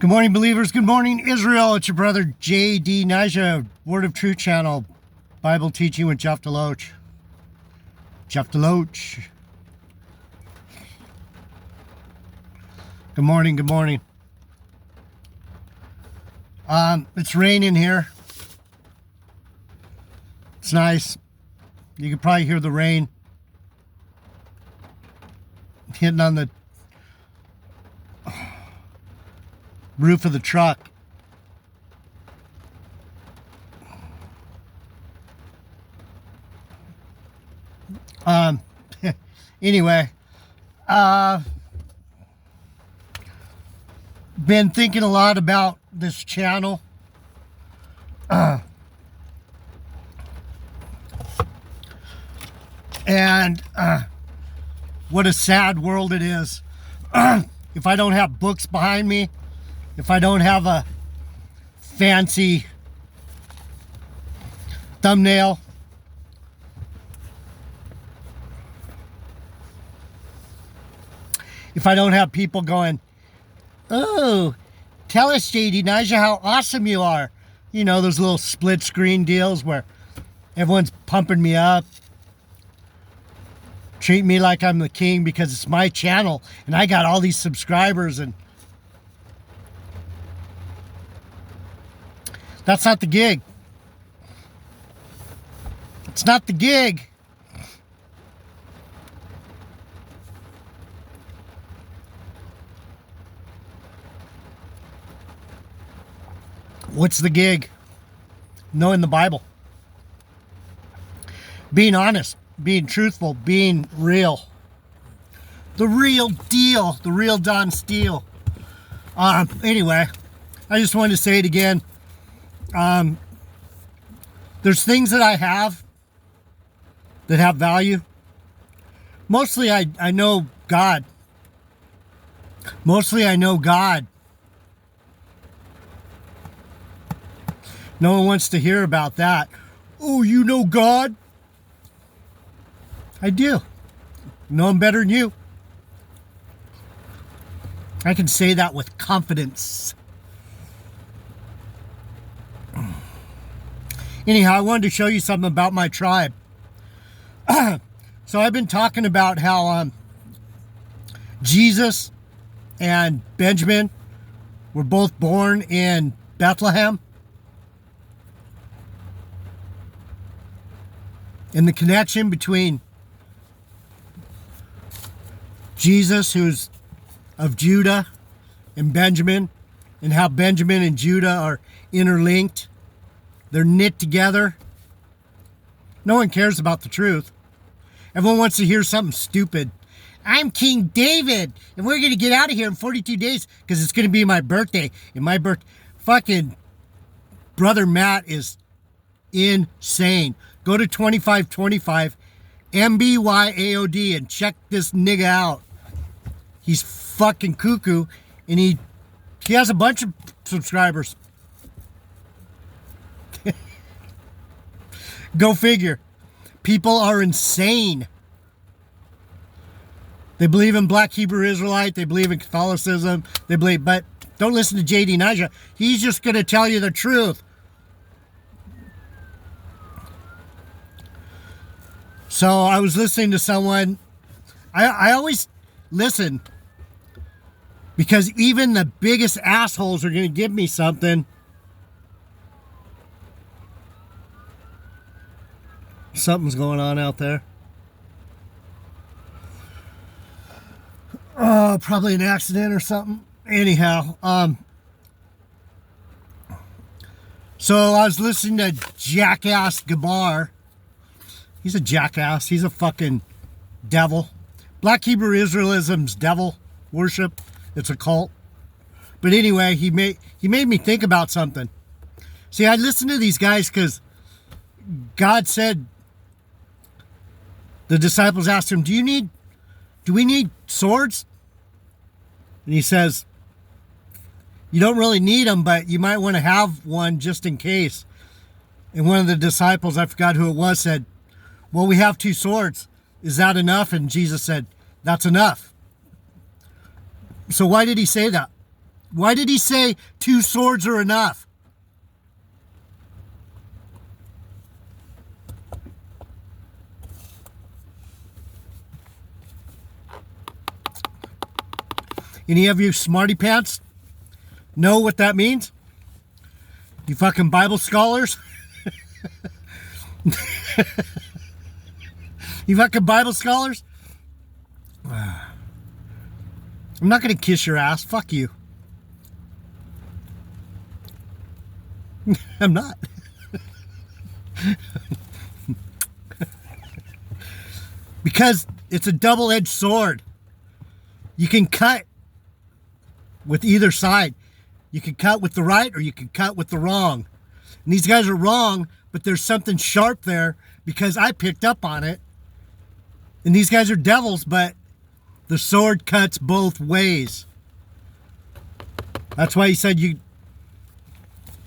Good morning, believers. Good morning, Israel. It's your brother, J.D. Nija, Word of Truth channel, Bible teaching with Jeff Deloach. Jeff Deloach. Good morning, good morning. It's raining here. It's nice. You can probably hear the rain hitting on the roof of the truck. Anyway, been thinking a lot about this channel. And what a sad world it is. If I don't have books behind me, if I don't have a fancy thumbnail, if I don't have people going, "Oh, tell us, JD Nija, how awesome you are." You know, those little split screen deals where everyone's pumping me up, treat me like I'm the king because it's my channel and I got all these subscribers, and that's not the gig. It's not the gig. What's the gig? Knowing the Bible. Being honest, being truthful, being real. The real deal, the real Don Steele. Anyway, I just wanted to say it again. There's things that I have that have value. Mostly I know God. Mostly I know God. No one wants to hear about that. Oh, you know God? I do. Know him better than you. I can say that with confidence. Anyhow, I wanted to show you something about my tribe. So I've been talking about how Jesus and Benjamin were both born in Bethlehem. And the connection between Jesus, who's of Judah, and Benjamin, and how Benjamin and Judah are interlinked. They're knit together. No one cares about the truth. Everyone wants to hear something stupid. I'm King David, and we're going to get out of here in 42 days because it's going to be my birthday. And my fucking brother Matt is insane. Go to 2525 MBYAOD and check this nigga out. He's fucking cuckoo, and he has a bunch of subscribers. Go figure. People are insane. They believe in Black Hebrew Israelite. They believe in Catholicism. But don't listen to JD Nija. He's just going to tell you the truth. So I was listening to someone. I always listen because even the biggest assholes are going to give me something. Something's going on out there. Probably an accident or something. Anyhow, so I was listening to Jackass Gabar. He's a jackass. He's a fucking devil. Black Hebrew Israelism's devil worship. It's a cult. But anyway, he made me think about something. See, I listen to these guys because God said, the disciples asked him, do we need swords? And he says, you don't really need them, but you might want to have one just in case. And one of the disciples, I forgot who it was, said, well, we have 2 swords. Is that enough? And Jesus said, that's enough. So why did he say that? Why did he say 2 swords are enough? Any of you smarty pants know what that means? You fucking Bible scholars? You fucking Bible scholars? I'm not going to kiss your ass. Fuck you. I'm not. Because it's a double-edged sword. You can cut with either side. You can cut with the right or you can cut with the wrong. And these guys are wrong, but there's something sharp there because I picked up on it. And these guys are devils, but the sword cuts both ways. That's why he said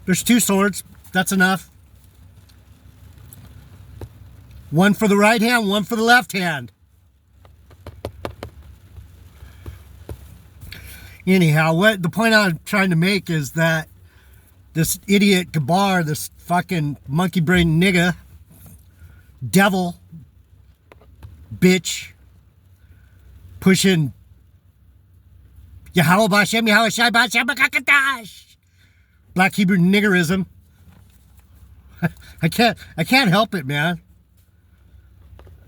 there's 2 swords. That's enough. One for the right hand, one for the left hand. Anyhow, what the point I'm trying to make is that this idiot Gabar, this fucking monkey brain nigga, devil, bitch, pushing Yahweh Bashem, Yahweh Shai Bashem, Bakakatash, Black Hebrew niggerism. I can't help it, man.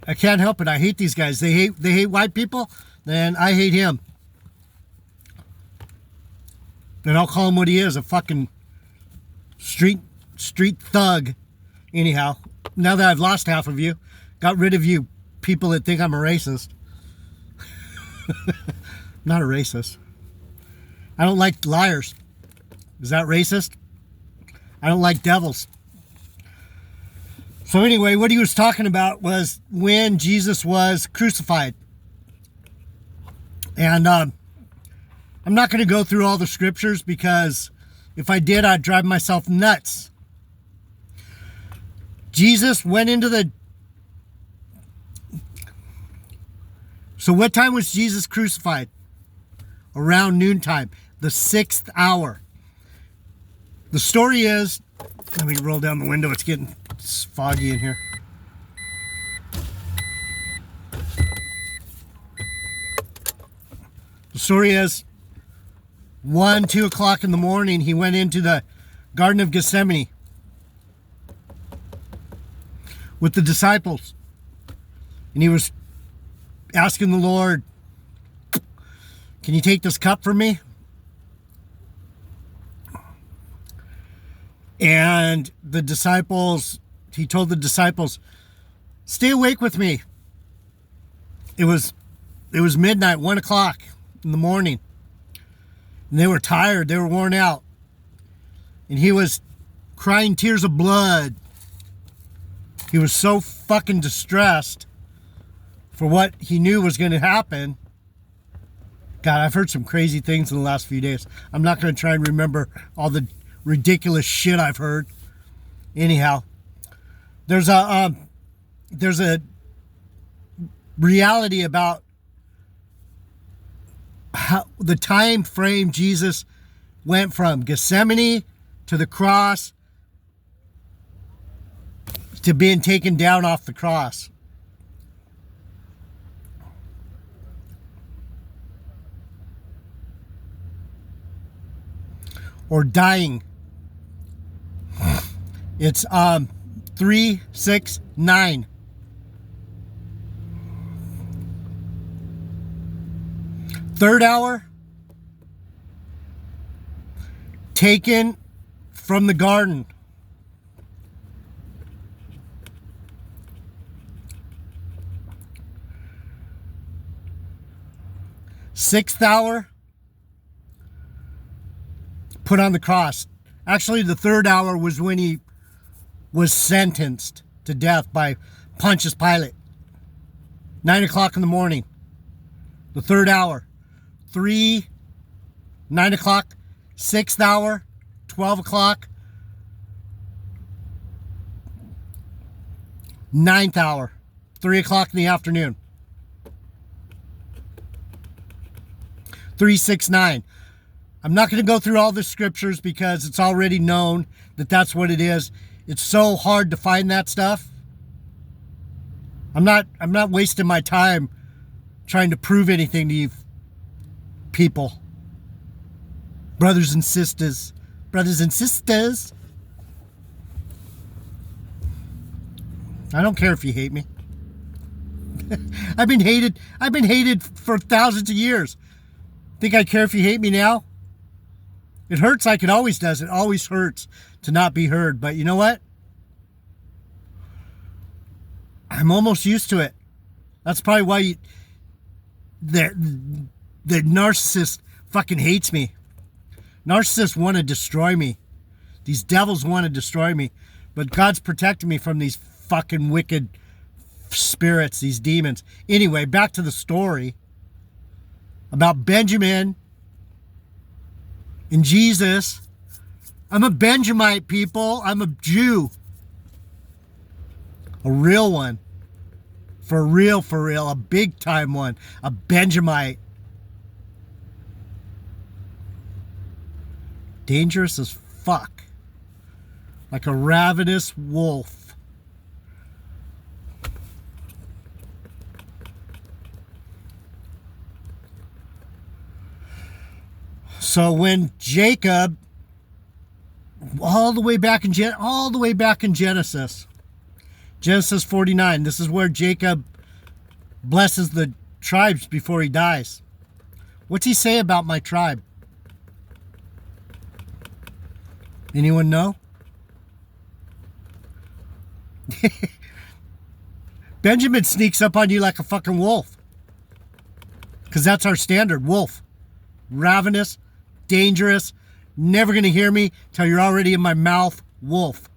I can't help it. I hate these guys. They hate white people, then I hate him. And I'll call him what he is, a fucking street thug. Anyhow, now that I've lost half of you, got rid of you people that think I'm a racist. Not a racist. I don't like liars. Is that racist? I don't like devils. So anyway, what he was talking about was when Jesus was crucified. And I'm not going to go through all the scriptures because if I did, I'd drive myself nuts. Jesus went into the... So what time was Jesus crucified? Around noontime, the 6th hour. The story is... Let me roll down the window. It's foggy in here. The story is 1, 2 o'clock in the morning, he went into the Garden of Gethsemane with the disciples. And he was asking the Lord, can you take this cup from me? And the disciples, he told the disciples, stay awake with me. It was midnight, 1 o'clock in the morning. And they were tired. They were worn out. And he was crying tears of blood. He was so fucking distressed for what he knew was going to happen. God, I've heard some crazy things in the last few days. I'm not going to try and remember all the ridiculous shit I've heard. Anyhow, there's a reality about how the time frame Jesus went from Gethsemane to the cross to being taken down off the cross. Or dying. It's 3, 6, 9. Third hour, taken from the garden. Sixth hour, put on the cross. Actually, the third hour was when he was sentenced to death by Pontius Pilate. 9 o'clock in the morning. The third hour. 3, 9 o'clock, 6th hour, 12 o'clock, 9th hour, 3 o'clock in the afternoon. 3, 6, 9. I'm not going to go through all the scriptures because it's already known that that's what it is. It's so hard to find that stuff. I'm not wasting my time trying to prove anything to you people. Brothers and sisters. Brothers and sisters. I don't care if you hate me. I've been hated for thousands of years. Think I care if you hate me now? It hurts like it always does. It always hurts to not be heard. But you know what? I'm almost used to it. That's probably why the narcissist fucking hates me. Narcissists want to destroy me. These devils want to destroy me. But God's protecting me from these fucking wicked spirits, these demons. Anyway, back to the story about Benjamin and Jesus. I'm a Benjamite, people. I'm a Jew. A real one. For real. A big time one. A Benjamite. Dangerous as fuck. Like a ravenous wolf. So when Jacob, all the way back in Genesis, Genesis 49, this is where Jacob blesses the tribes before he dies. What's he say about my tribe? Anyone know? Benjamin sneaks up on you like a fucking wolf. Because that's our standard, wolf. Ravenous, dangerous, never going to hear me till you're already in my mouth, wolf.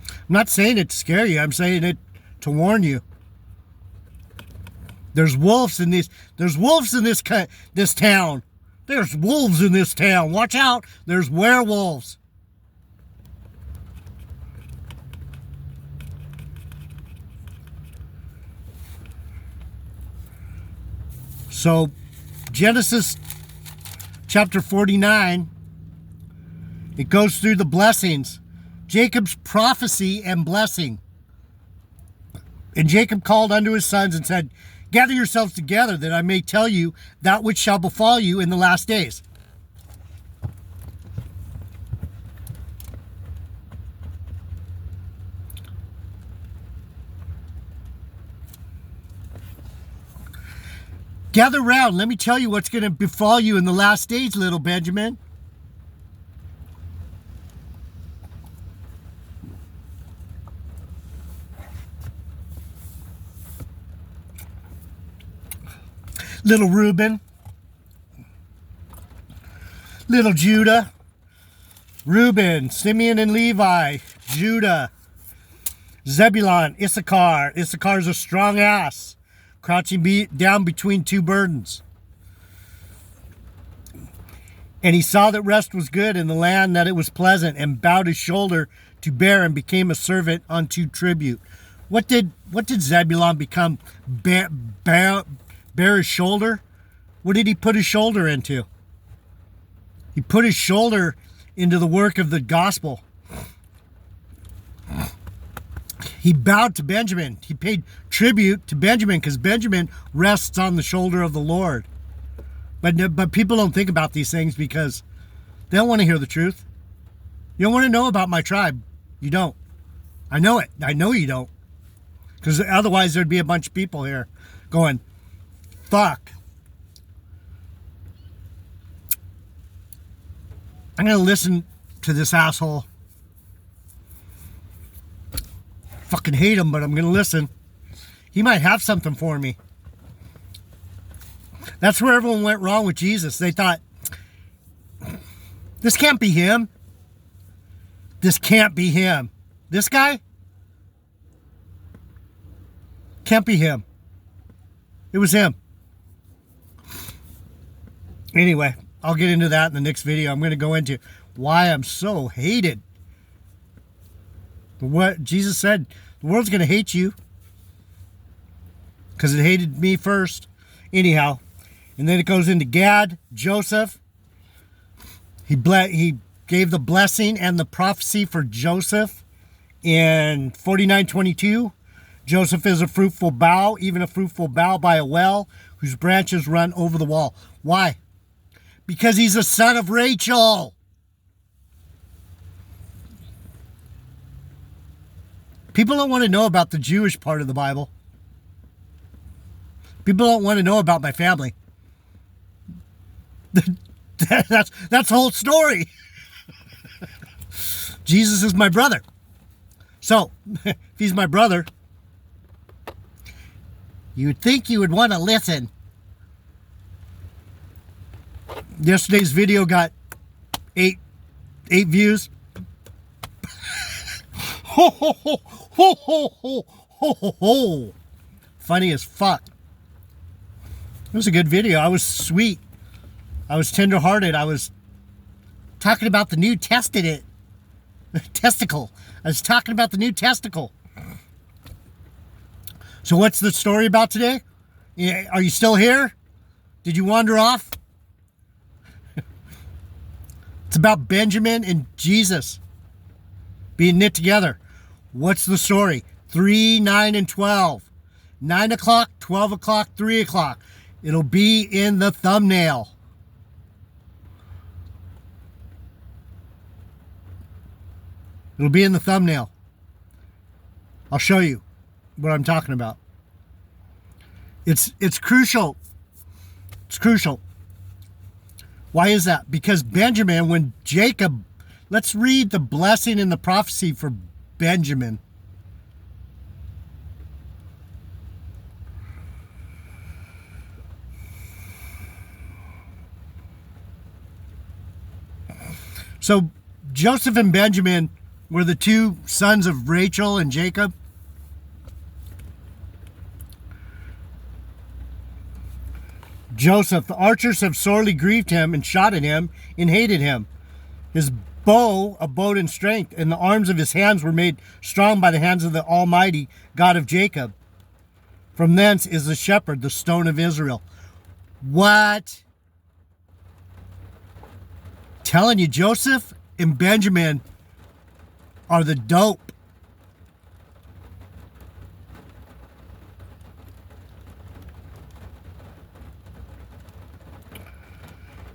I'm not saying it to scare you. I'm saying it to warn you. There's wolves in this. There's wolves in this town. There's wolves in this town. Watch out. There's werewolves. So, Genesis chapter 49, it goes through the blessings. Jacob's prophecy and blessing. And Jacob called unto his sons and said, gather yourselves together that I may tell you that which shall befall you in the last days. Gather round. Let me tell you what's going to befall you in the last days, little Benjamin. Little Reuben. Little Judah. Reuben, Simeon and Levi. Judah. Zebulun, Issachar. Issachar's a strong ass. Crouching down between two burdens. And he saw that rest was good in the land, that it was pleasant, and bowed his shoulder to bear, and became a servant unto tribute. What did Zebulun become? Bear his shoulder? What did he put his shoulder into? He put his shoulder into the work of the gospel. He bowed to Benjamin. He paid tribute to Benjamin because Benjamin rests on the shoulder of the Lord. But people don't think about these things because they don't want to hear the truth. You don't want to know about my tribe. You don't. I know it. I know you don't. Because otherwise there'd be a bunch of people here going, fuck. I'm going to listen to this asshole. Fucking hate him, but I'm going to listen. He might have something for me. That's where everyone went wrong with Jesus. They thought, this can't be him. This can't be him. This guy? Can't be him. It was him. Anyway, I'll get into that in the next video. I'm going to go into why I'm so hated. What Jesus said, the world's going to hate you. because it hated me first. Anyhow, and then it goes into Gad, Joseph. He gave the blessing and the prophecy for Joseph in 49:22. Joseph is a fruitful bough, even a fruitful bough by a well, whose branches run over the wall. Why? Because he's a son of Rachel. People don't want to know about the Jewish part of the Bible. People don't want to know about my family. That's the whole story. Jesus is my brother. So, if he's my brother, you would think you would want to listen. Yesterday's video got eight views. Ho, ho, ho, ho, ho, ho, ho, ho, ho. Funny as fuck. It was a good video. I was sweet. I was tender-hearted. I was talking about the new testicle. I was talking about the new testicle. So what's the story about today? Are you still here? Did you wander off? It's about Benjamin and Jesus being knit together. What's the story? 3, 9, and 12. 9 o'clock, 12 o'clock, 3 o'clock. It'll be in the thumbnail. It'll be in the thumbnail. I'll show you what I'm talking about. It's crucial. It's crucial. Why is that? Because Benjamin, when Jacob, let's read the blessing and the prophecy for Benjamin. So Joseph and Benjamin were the two sons of Rachel and Jacob. Joseph, the archers have sorely grieved him and shot at him and hated him. His bow abode in strength, and the arms of his hands were made strong by the hands of the Almighty God of Jacob. From thence is the shepherd, the stone of Israel. What? Telling you, Joseph and Benjamin are the dope.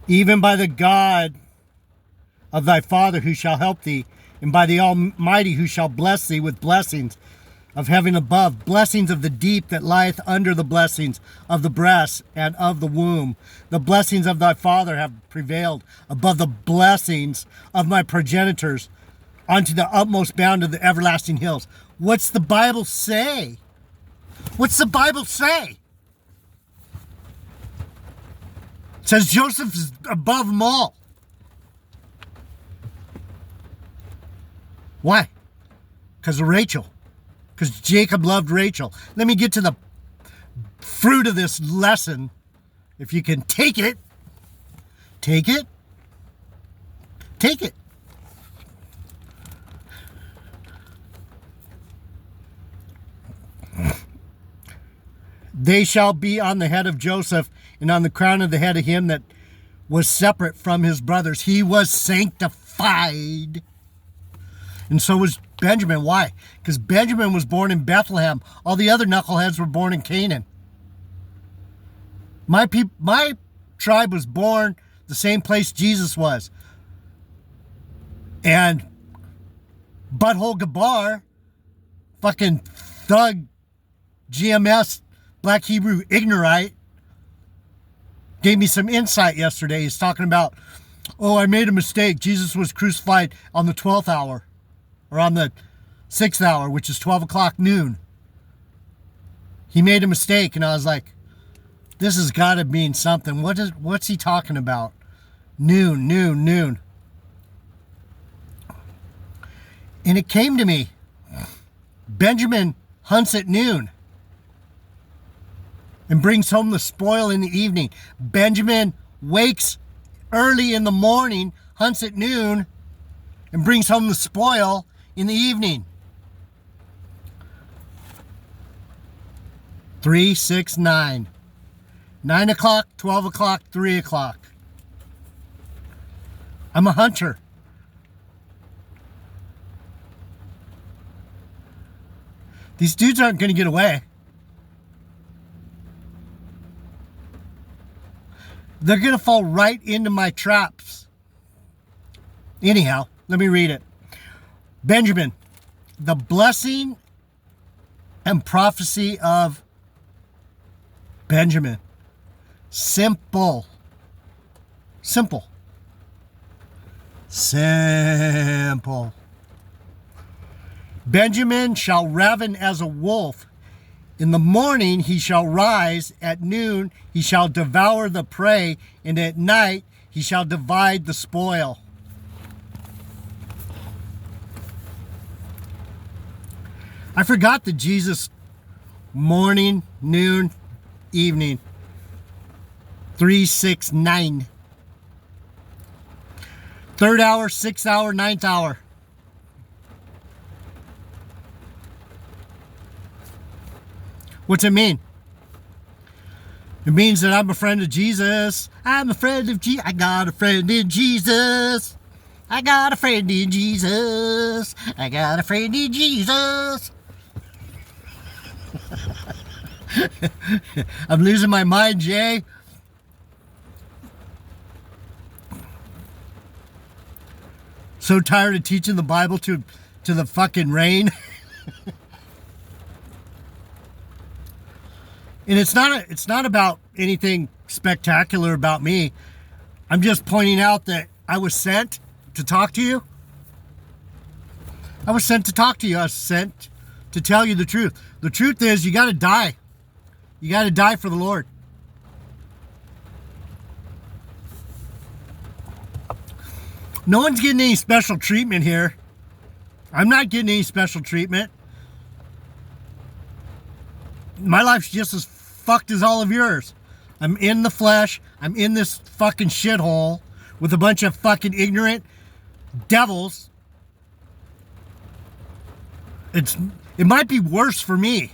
Even by the God of thy father who shall help thee, and by the Almighty who shall bless thee with blessings of heaven above, blessings of the deep that lieth under the blessings of the breast and of the womb. The blessings of thy father have prevailed above the blessings of my progenitors unto the utmost bound of the everlasting hills. What's the Bible say? What's the Bible say? It says Joseph is above them all. Why? Because of Rachel. Because Jacob loved Rachel. Let me get to the fruit of this lesson. If you can take it, take it. Take it. They shall be on the head of Joseph and on the crown of the head of him that was separate from his brothers. He was sanctified. And so was Benjamin. Why? Because Benjamin was born in Bethlehem. All the other knuckleheads were born in Canaan. My tribe was born the same place Jesus was. And Butthole Gabar, fucking thug, GMS, Black Hebrew ignorite, gave me some insight yesterday. He's talking about, oh, I made a mistake. Jesus was crucified on the 12th hour, or on the 6th hour, which is 12 o'clock noon. He made a mistake, and I was like, this has got to mean something. What's he talking about? Noon. And it came to me. Benjamin hunts at noon and brings home the spoil in the evening. Benjamin wakes early in the morning, hunts at noon, and brings home the spoil in the evening. 3, 6, 9. 9 o'clock, 12 o'clock, 3 o'clock. I'm a hunter. These dudes aren't going to get away. They're going to fall right into my traps. Anyhow, let me read it. Benjamin, the blessing and prophecy of Benjamin. Simple. Simple. Simple. Benjamin shall raven as a wolf. In the morning he shall rise, at noon he shall devour the prey, and at night he shall divide the spoil. I forgot that Jesus, morning, noon, evening, 3, 6, 9. Third hour, 6th hour, 9th hour. What's it mean? It means that I'm a friend of Jesus. I'm a friend of Jesus. I got a friend in Jesus. I got a friend in Jesus. I got a friend in Jesus. I'm losing my mind, Jay. So tired of teaching the Bible to the fucking rain. And it's not about anything spectacular about me. I'm just pointing out that I was sent to talk to you. I was sent to talk to you. I was sent to tell you the truth. The truth is, you got to die. You got to die for the Lord. No one's getting any special treatment here. I'm not getting any special treatment. My life's just as fucked as all of yours. I'm in the flesh. I'm in this fucking shithole with a bunch of fucking ignorant devils. It might be worse for me.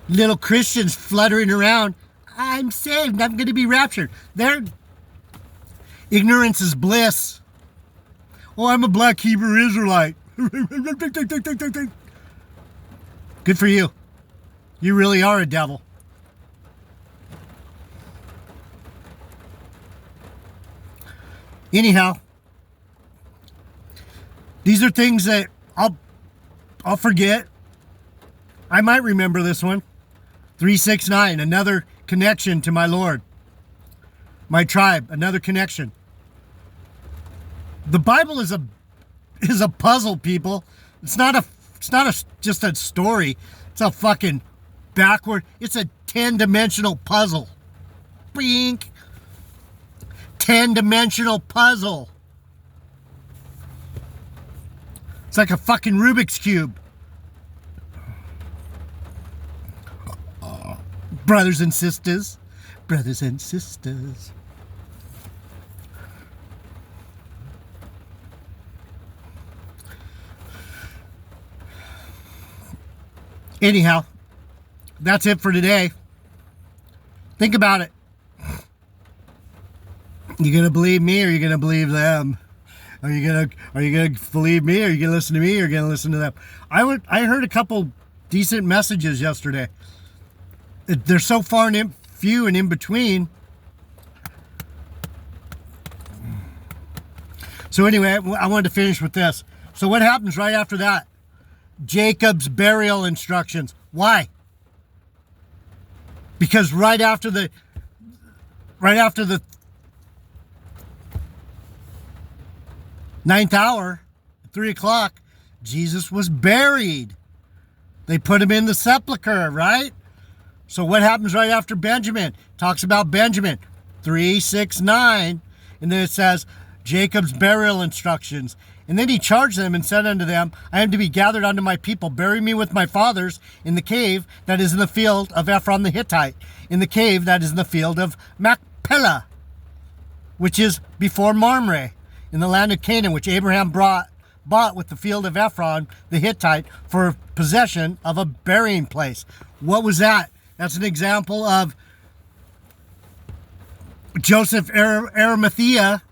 Little Christians fluttering around. I'm saved. I'm going to be raptured. Ignorance is bliss. Oh, I'm a black Hebrew Israelite. Good for you. You really are a devil. Anyhow, these are things that I'll forget. I might remember this one. 369, another connection to my Lord. My tribe, another connection. The Bible is a puzzle, people. It's not just a story. It's a fucking backward. It's a 10-dimensional puzzle. Bink. 10-dimensional puzzle. It's like a fucking Rubik's Cube. Brothers and sisters. Brothers and sisters. Anyhow, that's it for today. Think about it. You gonna believe me or you gonna believe them? Are you gonna believe me or you gonna listen to me or you gonna listen to them? I heard a couple decent messages yesterday. They're so far and few and in between. So anyway, I wanted to finish with this. So what happens right after that? Jacob's burial instructions. Why? Because right after the 9th hour, 3 o'clock, Jesus was buried. They put him in the sepulcher, right? So what happens right after Benjamin? Talks about Benjamin. 3, 6, 9. And then it says, Jacob's burial instructions. And then he charged them and said unto them, I am to be gathered unto my people. Bury me with my fathers in the cave that is in the field of Ephron the Hittite, in the cave that is in the field of Machpelah, which is before Mamre, in the land of Canaan, which Abraham bought bought with the field of Ephron the Hittite for possession of a burying place. What was that? That's an example of Joseph Arimathea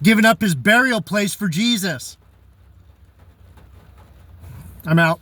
giving up his burial place for Jesus. I'm out.